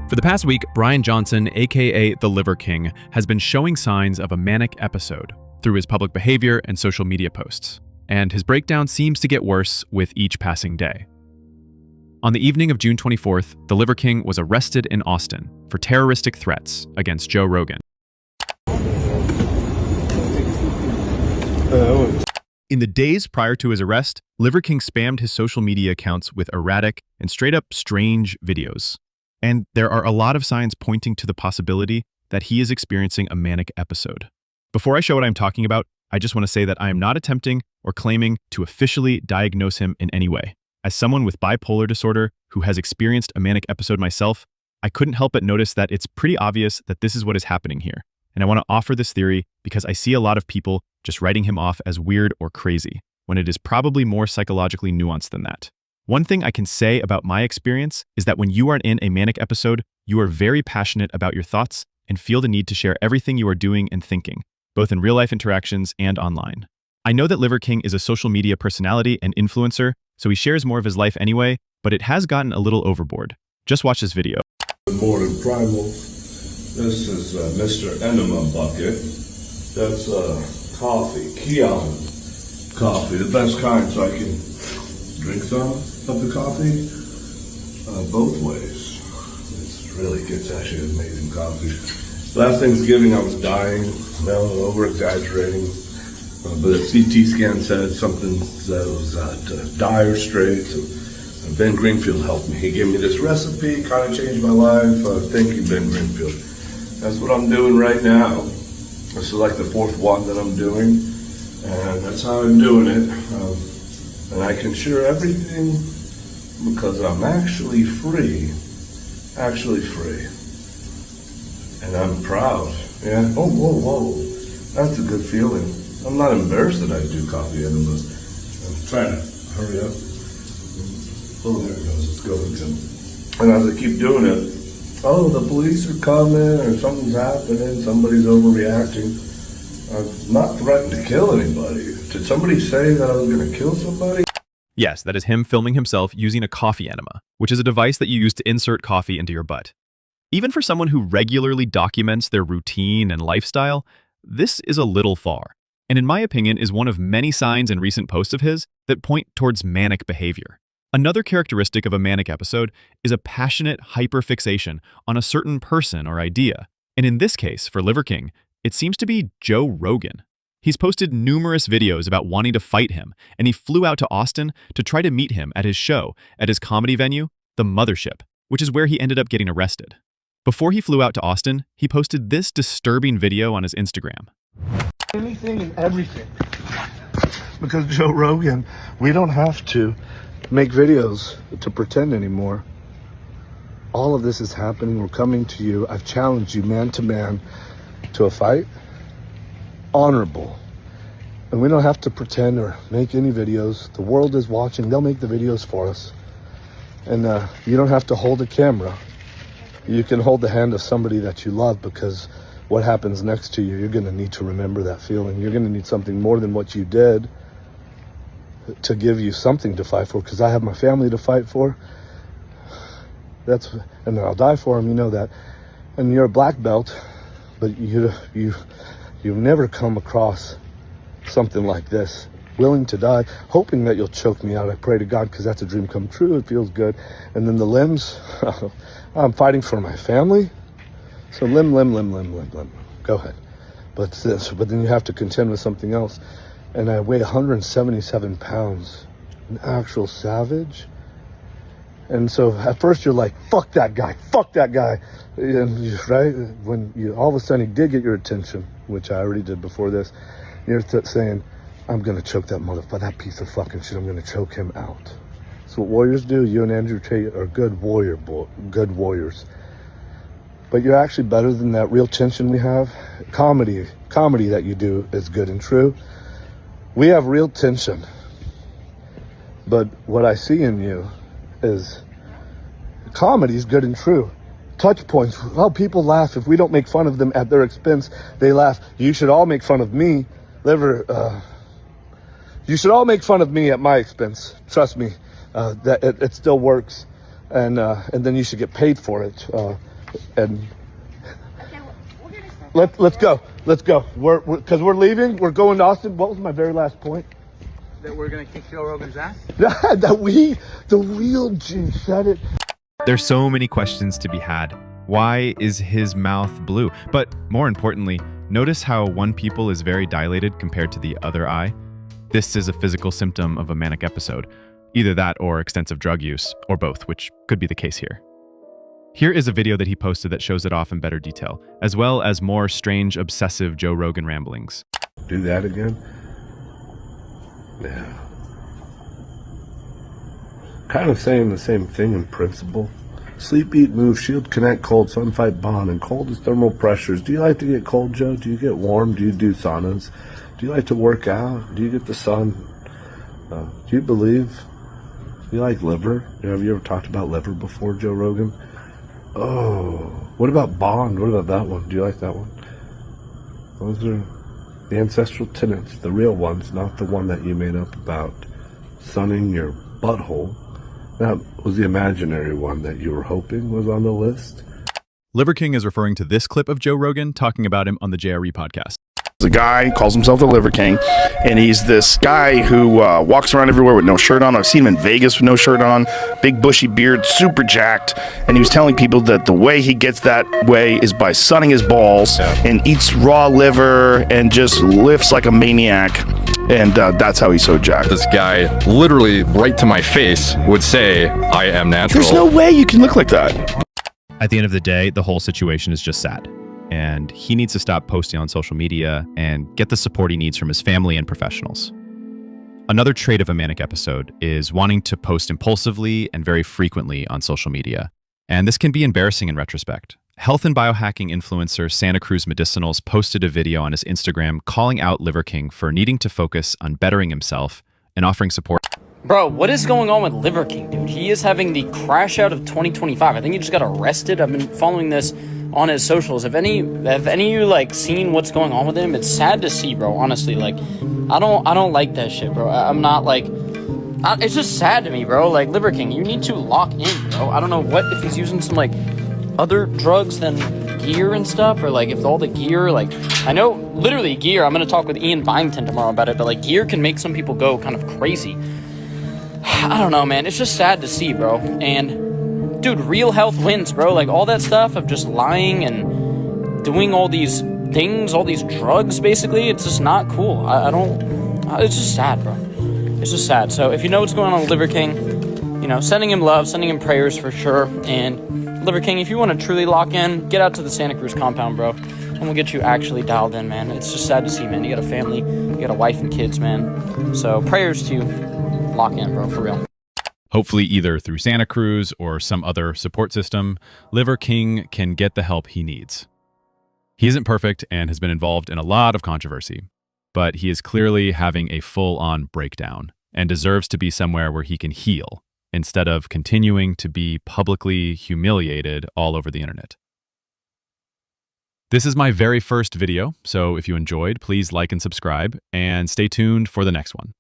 For the past week, Brian Johnson, aka the Liver King, has been showing signs of a manic episode through his public behavior and social media posts, and his breakdown seems to get worse with each passing day. On the evening of June 24th, the Liver King was arrested in Austin for terroristic threats against Joe Rogan. In the days prior to his arrest, Liver King spammed his social media accounts with erratic and straight-up strange videos. And there are a lot of signs pointing to the possibility that he is experiencing a manic episode. Before I show what I'm talking about, I just want to say that I am not attempting or claiming to officially diagnose him in any way. As someone with bipolar disorder who has experienced a manic episode myself, I couldn't help but notice that it's pretty obvious that this is what is happening here. And I want to offer this theory because I see a lot of people just writing him off as weird or crazy, when it is probably more psychologically nuanced than that. One thing I can say about my experience is that when you are in a manic episode, you are very passionate about your thoughts and feel the need to share everything you are doing and thinking, both in real-life interactions and online. I know that Liver King is a social media personality and influencer, so he shares more of his life anyway, but it has gotten a little overboard. Just watch this video. Good morning, Primals. This is Mr. Enema Bucket. That's coffee, Keon coffee, the best kind, so I can drink some of the coffee both ways. It really gets actually amazing coffee. Last Thanksgiving I was dying, over-exaggerating, but a CT scan said something that was dire straits, and Ben Greenfield helped me. He gave me this recipe, kind of changed my life. Thank you, Ben Greenfield. That's what I'm doing right now. This is like the fourth one that I'm doing, and that's how I'm doing it. And I can share everything because I'm actually free. And I'm proud. Yeah. Oh, whoa. That's a good feeling. I'm not embarrassed that I do coffee enemas. I'm trying to hurry up. Oh, there it goes. It's going again. And as I keep doing it, the police are coming or something's happening, somebody's overreacting. I've not threatened to kill anybody. Did somebody say that I was going to kill somebody? Yes, that is him filming himself using a coffee enema, which is a device that you use to insert coffee into your butt. Even for someone who regularly documents their routine and lifestyle, this is a little far, and in my opinion is one of many signs in recent posts of his that point towards manic behavior. Another characteristic of a manic episode is a passionate hyperfixation on a certain person or idea, and in this case, for Liver King, it seems to be Joe Rogan. He's posted numerous videos about wanting to fight him, and he flew out to Austin to try to meet him at his show at his comedy venue, The Mothership, which is where he ended up getting arrested. Before he flew out to Austin, he posted this disturbing video on his Instagram. Anything and everything. Because Joe Rogan, we don't have to make videos to pretend anymore. All of this is happening. We're coming to you. I've challenged you man to man to a fight. Honorable. And we don't have to pretend or make any videos. The world is watching. They'll make the videos for us. And you don't have to hold a camera. You can hold the hand of somebody that you love, because what happens next to you, you're going to need to remember that feeling. You're going to need something more than what you did to give you something to fight for, because I have my family to fight for. And I'll die for them, you know that. And you're a black belt, but you've never come across something like this. Willing to die, hoping that you'll choke me out. I pray to God, because that's a dream come true. It feels good. And then the limbs, I'm fighting for my family. So limb. Go ahead. But then you have to contend with something else. And I weigh 177 pounds. An actual savage. And so at first you're like, fuck that guy. And right? When you all of a sudden he did get your attention, which I already did before this, you're saying, I'm going to choke that motherfucker, that piece of fucking shit. I'm going to choke him out. That's what warriors do. You and Andrew Tate are good warriors. But you're actually better than that. Real tension we have. Comedy that you do is good and true. We have real tension. But what I see in you is comedy is good and true. Touch points. Well, people laugh. If we don't make fun of them at their expense, they laugh. You should all make fun of me. You should all make fun of me at my expense. Trust me, that it still works, and then you should get paid for it. And Okay, we're gonna start. let's go. Because we're leaving. We're going to Austin. What was my very last point? That we're gonna kick Joe Rogan's ass? The real G said it. There's so many questions to be had. Why is his mouth blue? But more importantly, notice how one pupil is very dilated compared to the other eye. This is a physical symptom of a manic episode. Either that or extensive drug use, or both, which could be the case here. Here is a video that he posted that shows it off in better detail, as well as more strange, obsessive Joe Rogan ramblings. Do that again? Yeah. Kind of saying the same thing in principle. Sleep, eat, move, shield, connect, cold, sun, fight, bond, and cold is thermal pressures. Do you like to get cold, Joe? Do you get warm? Do you do saunas? Do you like to work out? Do you get the sun? Do you believe? Do you like liver? Have you ever talked about liver before, Joe Rogan? Oh, what about bond? What about that one? Do you like that one? Those are the ancestral tenets, the real ones, not the one that you made up about sunning your butthole. That was the imaginary one that you were hoping was on the list. Liver King is referring to this clip of Joe Rogan talking about him on the JRE podcast. The guy calls himself the Liver King, and he's this guy who walks around everywhere with no shirt on. I've seen him in Vegas with no shirt on, big bushy beard, super jacked, and he was telling people that the way he gets that way is by sunning his balls and eats raw liver and just lifts like a maniac, and that's how he's so jacked. This guy, literally right to my face, would say, I am natural. There's no way you can look like that. At the end of the day, the whole situation is just sad. And he needs to stop posting on social media and get the support he needs from his family and professionals. Another trait of a manic episode is wanting to post impulsively and very frequently on social media. And this can be embarrassing in retrospect. Health and biohacking influencer Santa Cruz Medicinals posted a video on his Instagram calling out Liver King for needing to focus on bettering himself and offering support. Bro, what is going on with Liver King, dude? He is having the crash out of 2025. I think he just got arrested. I've been following this on his socials. Have any of you like seen what's going on with him? It's sad to see, bro. Honestly, like, I don't like that shit, bro. I'm not like, it's just sad to me, bro. Like, Liver King, you need to lock in, bro. I don't know what if he's using some like other drugs than gear and stuff, or like if all the gear, like, I know literally gear. I'm gonna talk with Ian Byington tomorrow about it, but like gear can make some people go kind of crazy. I don't know, man. It's just sad to see, bro. And dude, real health wins, bro. Like all that stuff of just lying and doing all these things, all these drugs, basically, it's just not cool. I don't, it's just sad, bro. It's just sad. So if you know what's going on with Liver King, you know, sending him love, sending him prayers for sure. And Liver King, if you want to truly lock in, get out to the Santa Cruz compound, bro. And we'll get you actually dialed in, man. It's just sad to see, man. You got a family, you got a wife and kids, man. So prayers to you. Lock in, bro, for real. Hopefully either through Santa Cruz or some other support system, Liver King can get the help he needs. He isn't perfect and has been involved in a lot of controversy, but he is clearly having a full-on breakdown and deserves to be somewhere where he can heal instead of continuing to be publicly humiliated all over the internet. This is my very first video, so if you enjoyed, please like and subscribe, and stay tuned for the next one.